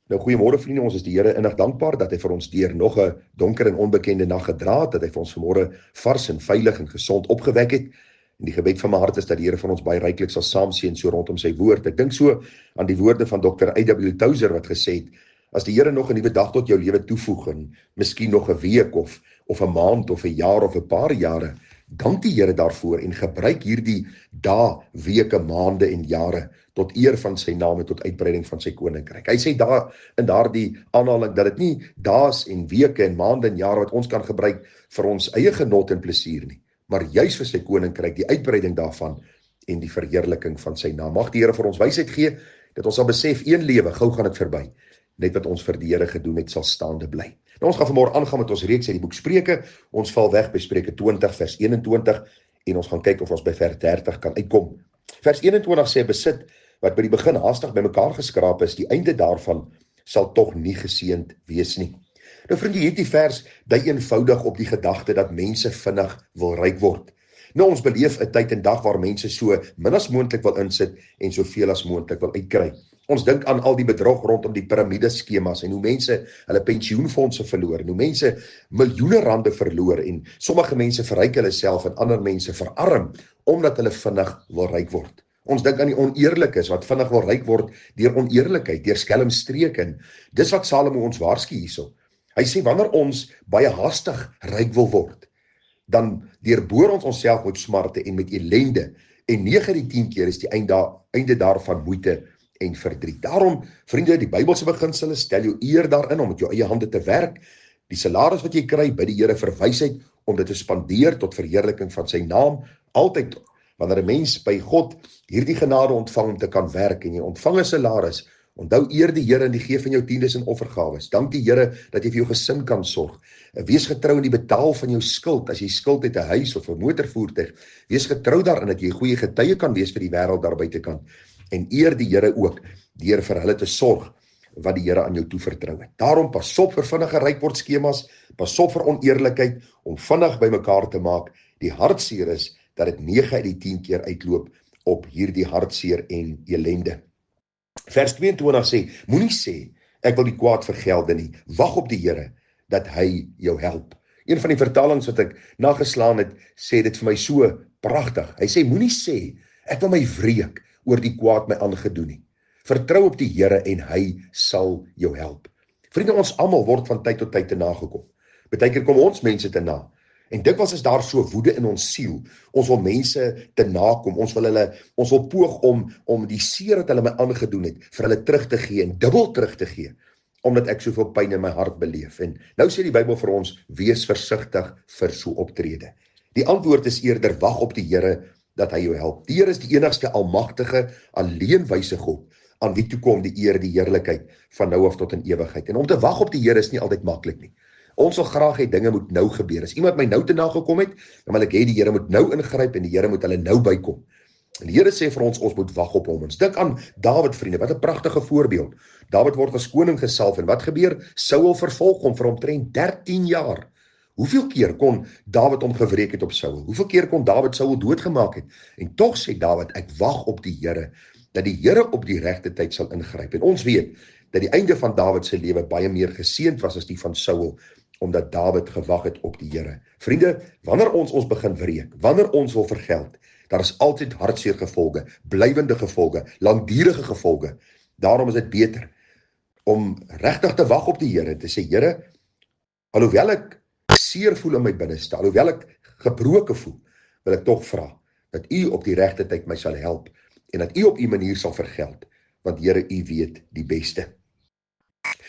Nou, goeiemôre vriende, ons is die Here innig dankbaar dat hy vir ons deur nog 'n donker en onbekende nag gedra het, dat hy vir ons vanmôre vars en veilig en gesond opgewek het. En die gebed van my hart is dat die Here vir ons baie ryklik sal saamseën so rondom sy woord. Ek dink so aan die woorde van Dr. A.W. Tozer wat gesê het, as die Here nog 'n nuwe dag tot jou lewe toevoeg en miskien nog 'n week of 'n maand of 'n jaar of 'n paar jare, dank die Here daarvoor en gebruik hierdie dae, weke, maande en jare tot eer van sy naam en tot uitbreiding van sy koninkryk. Hy sê daar in daardie aanhaling dat dit nie dae en weke en maande en jare wat ons kan gebruik vir ons eie genot en plesier nie, maar juis vir sy koninkryk, die uitbreiding daarvan en die verheerliking van sy naam. Mag die Here vir ons wysheid gee dat ons sal besef een lewe, gou gaan dit verby. Net wat ons vir die Here gedoen het, sal staande bly. Nou, ons gaan vanmôre aangaan met ons reeks uit die boek Spreuke. Ons val weg by Spreuke 20 vers 21 en ons gaan kyk of ons by vers 30 kan uitkom. Vers 21 sê, besit wat by die begin haastig bymekaar geskraap is, die einde daarvan sal tog nie geseënd wees nie. Nou vriende, hierdie vers dui eenvoudig op die gedagte dat mense vinnig wil ryk word. Nou, ons beleef 'n tyd en dag waar mense so min as moontlik wil insit en soveel as moontlik wil uitkry. Ons dink aan al die bedrog rondom die piramideskemas en hoe mense hulle pensioenfondse verloor en hoe mense miljoene rande verloor en sommige mense verryk hulle self en ander mense verarm omdat hulle vinnig wil ryk word. Ons dink aan die oneerlikes wat vinnig wil ryk word deur oneerlikheid, deur skelmstreke en dis wat Salomo ons waarsku hierso. Hy sê wanneer ons baie haastig ryk wil word, dan deurboor ons onsself met smarte en met ellende en 9 uit die 10 keer is die einde daarvan moeite en verdriet. Daarom, vriende, die Bybelse beginsel stel jou eer daarin om met jou eie hande te werk, die salaris wat jy kry by die Here vir wysheid om dit te spandeer tot verheerliking van sy naam, altyd wanneer 'n mens by God hierdie genade ontvang om te kan werk en jy ontvang 'n salaris, onthou eer die Here en die gee van jou tiendes en offergawes. Dank die Here dat jy vir jou gesin kan sorg. Wees getrou in die betaal van jou skuld. As jy skuld het 'n huis of 'n motorvoertuig, wees getrou daarin dat jy 'n goeie getuie kan wees vir die wêreld daar buitekant. En eer die Here ook deur vir hulle te sorg wat die Here aan jou toevertrou het. Daarom pas op vir vinnige rykeword skemas, pas op vir oneerlikheid om vinnig bymekaar te maak. Die hartseer is dat dit 9 uit die 10 keer uitloop op hierdie hartseer en ellende. Vers 22 sê, moenie sê, ek wil die kwaad vergelde nie, wag op die Here, dat hy jou help. Een van die vertalings wat ek nageslaan het, sê dit vir my so pragtig. Hy sê, moenie sê, ek wil my wreek oor die kwaad my aangedoen nie. Vertrou op die Here en hy sal jou help. Vriende, ons almal word van tyd tot tyd te nagekom. Partykeer kom ons mense te na. En dikwels is daar so woede in ons siel. Ons wil mense te nakom. Ons wil poog om die seer wat hulle my aangedoen het, vir hulle terug te gee en dubbel terug te gee, omdat ek soveel pyn in my hart beleef. En nou sê die Bybel vir ons, wees versigtig vir so optrede. Die antwoord is eerder, wag op die Here, dat hy jou help. Die Here is die enigste almagtige, alleenwyse God, aan wie toe kom die eer, die heerlikheid, van nou af tot in ewigheid. En om te wag op die Here is nie altyd maklik nie. Ons wil graag hê dinge moet nou gebeur. As iemand my nou te nagekom het, dan wil ek hê die Here moet nou ingryp en die Here moet hulle nou bykom. En die Here sê vir ons moet wag op hom. Ons dink aan Dawid, vriende, wat 'n pragtige voorbeeld. Dawid word as koning gesalf en wat gebeur? Saul vervolg hom vir omtrent 13 jaar. Hoeveel keer kon Dawid hom gewreek het op Saul? Hoeveel keer kon Dawid Saul doodgemaak het? En tog sê Dawid, ek wag op die Here, dat die Here op die regte tyd sal ingryp. En ons weet dat die einde van Dawid se lewe baie meer geseënd was as die van Saul, omdat Dawid gewag het op die Here. Vriende, wanneer ons begin wreek, wanneer ons wil vergeld, daar is altyd hartseer gevolge, blywende gevolge, langdurige gevolge. Daarom is dit beter om regtig te wag op die Here en te sê, Here, alhoewel ek seer voel in my binneste, alhoewel ek gebroke voel, wil ek tog vra dat U op die regte tyd my sal help en dat U op U manier sal vergeld, want Here, U weet die beste.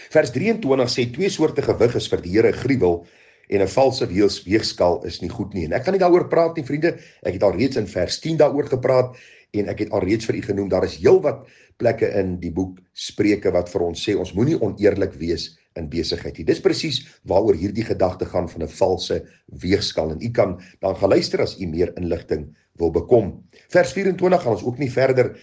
Vers 23 sê, 2 soorte gewig is vir die Here 'n gruwel en 'n valse weegskaal is nie goed nie. En ek kan nie daaroor praat nie, vriende. Ek het al reeds in vers 10 daaroor gepraat en ek het al reeds vir u genoem, daar is heelwat plekke in die boek Spreuke wat vir ons sê, ons moenie oneerlik wees in besigheid nie. Dis presies waaroor hierdie gedagte gaan van 'n valse weegskaal. En u kan dan gaan luister as u meer inligting wil bekom. Vers 24 gaan ons ook nie verder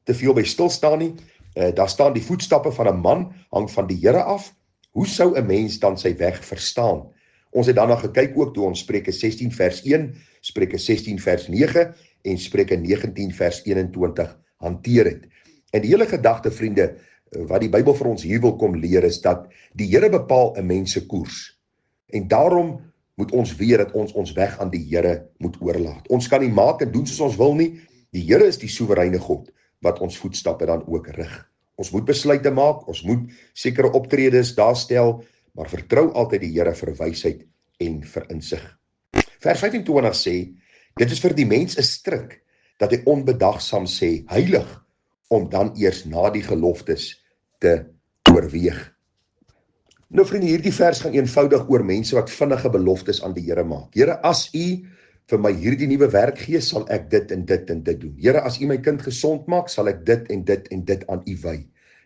te veel by stil staan nie. Daar staan die voetstappe van 'n man hang van die Here af. Hoe sou 'n mens dan sy weg verstaan? Ons het daarna gekyk ook toe ons Spreuke 16 vers 1, Spreuke 16 vers 9 en Spreuke 19 vers 21 hanteer het. En die hele gedagte, vriende, wat die Bybel vir ons hier wil kom leer is dat die Here bepaal 'n mens se koers. En daarom moet ons weet dat ons ons weg aan die Here moet oorlaat. Ons kan nie maak en doen soos ons wil nie. Die Here is die soewereine God wat ons voetstappe dan ook rig. Ons moet besluite maak, ons moet sekere optredes daar stel, maar vertrou altyd die Here vir wysheid en vir insig. Vers 25 sê, dit is vir die mens 'n stryk dat hy onbedagsaam sê, heilig, om dan eers na die geloftes te oorweeg. Nou vriende, hierdie vers gaan eenvoudig oor mense wat vinnige beloftes aan die Here maak. Here, as U vir my hierdie nuwe werk gee, sal ek dit en dit en dit doen. Here, as U my kind gesond maak, sal ek dit en dit en dit aan U wy.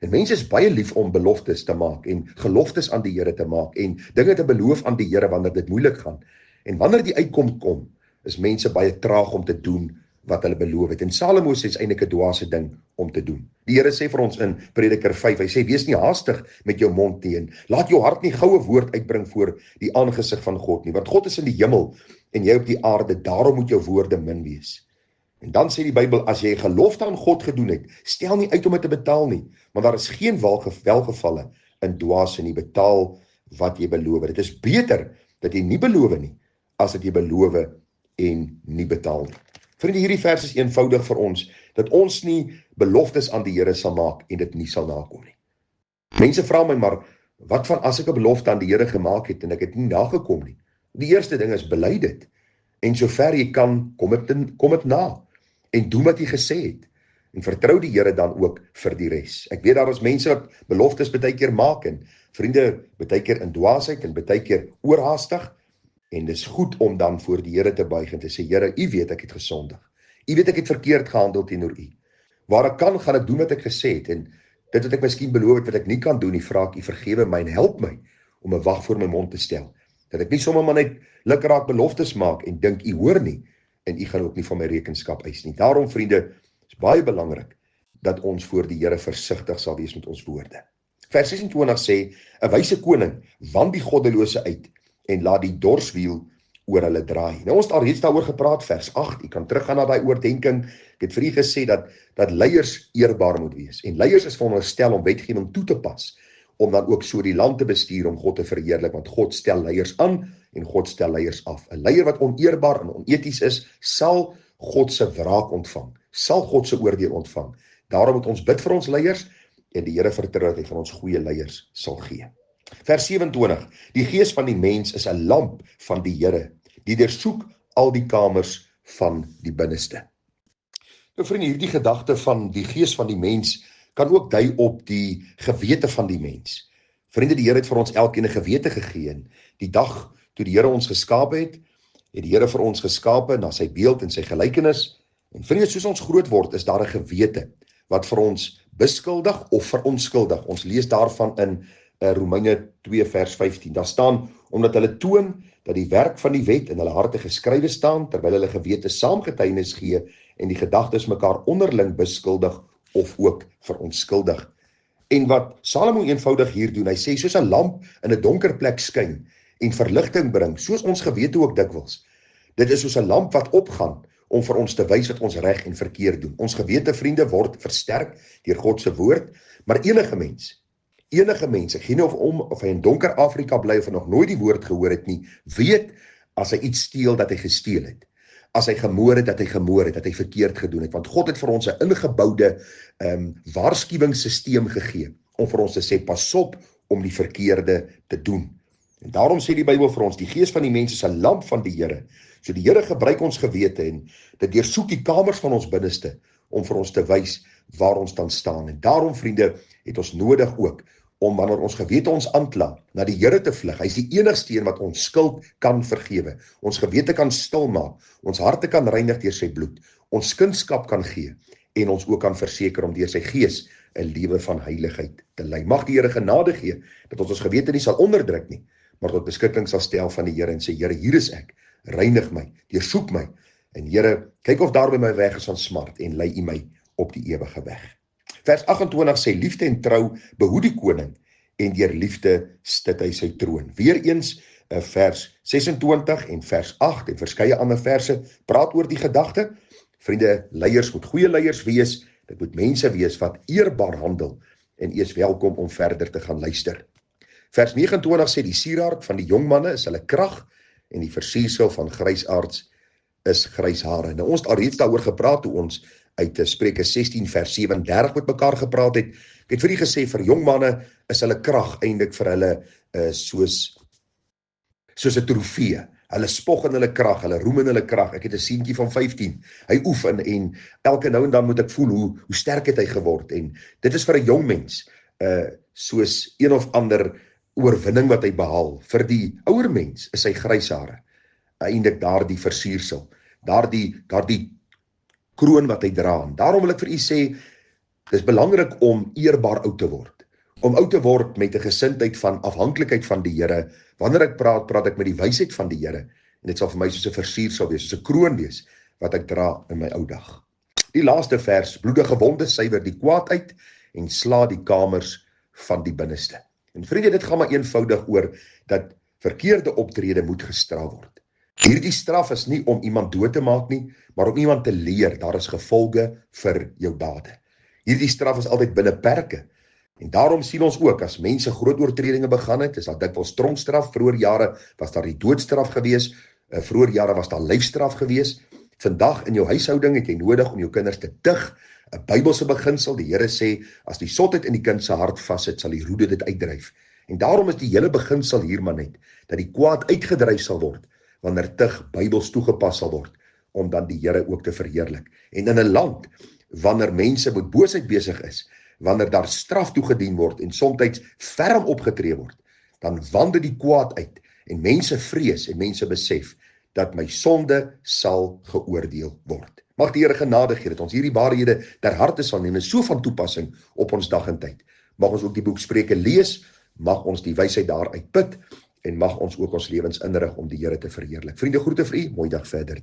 En mense is baie lief om beloftes te maak en geloftes aan die Here te maak en dinge te beloof aan die Here wanneer dit moeilik gaan. En wanneer die uitkom kom, is mense baie traag om te doen wat hulle beloof het. En Salomo sê is eintlik 'n dwaase ding om te doen. Die Here sê vir ons in Prediker 5, hy sê, wees nie haastig met jou mond teen, laat jou hart nie goue woord uitbring voor die aangesig van God nie, want God is in die hemel en jy op die aarde, daarom moet jou woorde min wees. En dan sê die Bybel, as jy 'n gelofte aan God gedoen het, stel nie uit om dit te betaal nie, want daar is geen welgevalle in dwaase nie, betaal wat jy beloof het. Dit is beter dat jy nie beloof nie, as dat jy beloof en nie betaal nie. Vriende, hierdie vers is eenvoudig vir ons, dat ons nie beloftes aan die Here sal maak en dit nie sal nakom nie. Mense vra my maar, wat van as ek 'n belofte aan die Here gemaak het en ek het nie nagekom nie? Die eerste ding is, bely dit. En sover jy kan, kom dit na. En doen wat jy gesê het. En vertrou die Here dan ook vir die res. Ek weet daar is mense wat beloftes baie keer maak en vriende, baie keer in dwaasheid en baie keer oorhaastig. En dis goed om dan voor die Here te buig en te sê, Here, U weet ek het gesondig. U weet ek het verkeerd gehandel teenoor U. Waar ek kan, gaan ek doen wat ek gesê het. En dit wat ek miskien beloof het wat ek nie kan doen nie, vra ek U vergewe my en help my om 'n wag voor my mond te stel. Dat ek nie sommer maar net lukraak beloftes maak en dink U hoor nie en U gaan ook nie van my rekenskap eis nie. Daarom vriende, is baie belangrik dat ons voor die Here versigtig sal wees met ons woorde. Vers 26 sê, 'n wyse koning wan die goddelose uit en laat die dorswiel oor hulle draai. Nou ons het al reeds daaroor gepraat, vers 8, jy kan teruggaan na daai oordenking. Ek het vir u gesê dat leiers eerbaar moet wees. En leiers is veronderstel om wetgewing toe te pas, om dan ook so die land te bestuur, om God te verheerlik, want God stel leiers aan en God stel leiers af. 'n Leier wat oneerbaar en oneties is, sal God se wraak ontvang, sal God se oordeel ontvang. Daarom moet ons bid vir ons leiers en die Here vertrou dat hy vir ons goeie leiers sal gee. Vers 27, die gees van die mens is 'n lamp van die Here, die deursoek al die kamers van die binneste. Nou vriende, hierdie gedagte van die gees van die mens kan ook dui op die gewete van die mens. Vriende, die Here het vir ons elkeen 'n gewete gegee. En die dag toe die Here ons geskape het die Here vir ons geskape na sy beeld en sy gelykenis. En vriende, soos ons groot word, is daar 'n gewete wat vir ons beskuldig of verontskuldig. Ons lees daarvan in Romeine 2 vers 15. Daar staan, omdat hulle toon dat die werk van die wet in hulle harte geskrywe staan, terwyl hulle gewete saamgetuienis gee en die gedagtes mekaar onderling beskuldig of ook verontskuldig. En wat Salomo eenvoudig hier doen, hy sê, soos 'n lamp in 'n donker plek skyn en verligting bring, soos ons gewete ook dikwels. Dit is soos 'n lamp wat opgaan om vir ons te wys wat ons reg en verkeerd doen. Ons gewete, vriende, word versterk deur God se woord, maar enige mens, ek gee nie of hy in donker Afrika bly of hy nog nooit die woord gehoor het nie, weet as hy iets steel dat hy gesteel het. As hy gemoor het, dat hy verkeerd gedoen het. Want God het vir ons 'n ingeboude waarskuwingssysteem gegee om vir ons te sê, pas op om die verkeerde te doen. En daarom sê die Bybel vir ons, die gees van die mens is 'n lamp van die Here. So die Here gebruik ons gewete en dit deursoek die kamers van ons binneste om vir ons te wys waar ons dan staan. En daarom, vriende, het ons nodig ook om wanneer ons gewete ons aankla, na die Here te vlug. Hy is die enigste een wat ons skuld kan vergewe. Ons gewete kan stil maak, ons harte kan reinig deur sy bloed, ons kindskap kan gee en ons ook kan verseker om deur sy gees 'n lewe van heiligheid te lei. Mag die Here genade gee dat ons gewete nie sal onderdruk nie, maar tot beskikking sal stel van die Here en sê, Here, hier is ek, reinig my, deursoek my, en Here, kyk of daar by my weg is van smart en lei U my op die ewige weg. Vers 28 sê, liefde en trou behoed die koning en deur liefde stit hy sy troon. Weereens vers 26 en vers 8 en verskeie ander verse praat oor die gedagte. Vriende, leiers moet goeie leiers wees, dit moet mense wees wat eerbaar handel en u is welkom om verder te gaan luister. Vers 29 sê die sieraad van die jong manne is hulle krag en die versiersel van grysaards is gryshare. Nou ons het alreeds daaroor gepraat toe ons uit Spreuke 16 vers 37 met mekaar gepraat het. Ek het vir u gesê vir jong manne is hulle krag eintlik vir hulle soos 'n trofee. Hulle spog in hulle krag, hulle roem in hulle krag. Ek het 'n seentjie van 15. Hy oefen en elke nou en dan moet ek voel hoe sterk het hy geword en dit is vir 'n jong mens soos een of ander oorwinning wat hy behaal. Vir die ouer mens is sy gryshare eintlik daardie versiersel, daardie kroon wat hy dra. Daarom wil ek vir u sê, dis belangrik om eerbaar oud te word. Om oud te word met 'n gesindheid van afhanklikheid van die Here. Wanneer ek praat ek met die wysheid van die Here. En dit sal vir my soos 'n versiersel wees, soos 'n kroon wees wat ek dra in my ou dag. Die laaste vers, bloedige wonde suiwer die kwaad uit en sla die kamers van die binneste. En vriende, dit gaan maar eenvoudig oor dat verkeerde optrede moet gestraf word. Hierdie straf is nie om iemand dood te maak nie, maar om iemand te leer, daar is gevolge vir jou dade. Hierdie straf is altyd binne perke. En daarom sien ons ook, as mense groot oortredinge begaan het, is daar dikwels tronkstraf. Vroeër jare was daar die doodstraf gewees, vroeër jare was daar lyfstraf gewees. Vandag in jou huishouding het jy nodig om jou kinders te tig, 'n Bybelse beginsel. Die Here sê, as die sotheid in die kind se hart vassit, sal die roede dit uitdryf. En daarom is die hele beginsel hier maar net, dat die kwaad uitgedryf sal word, wanneer tig Bybels toegepas sal word, om dan die Here ook te verheerlik. En in 'n land, wanneer mense met boosheid besig is, wanneer daar straf toegedien word en soms ferm opgetree word, dan wandel die kwaad uit en mense vrees en mense besef dat my sonde sal geoordeel word. Mag die Here genade gee dat ons hierdie waarhede ter harte sal neem en so van toepassing op ons dag en tyd. Mag ons ook die boek Spreuke lees, mag ons die wysheid daaruit put en mag ons ook ons lewens inrig om die Here te verheerlik. Vriende, groete vir u, mooi dag verder.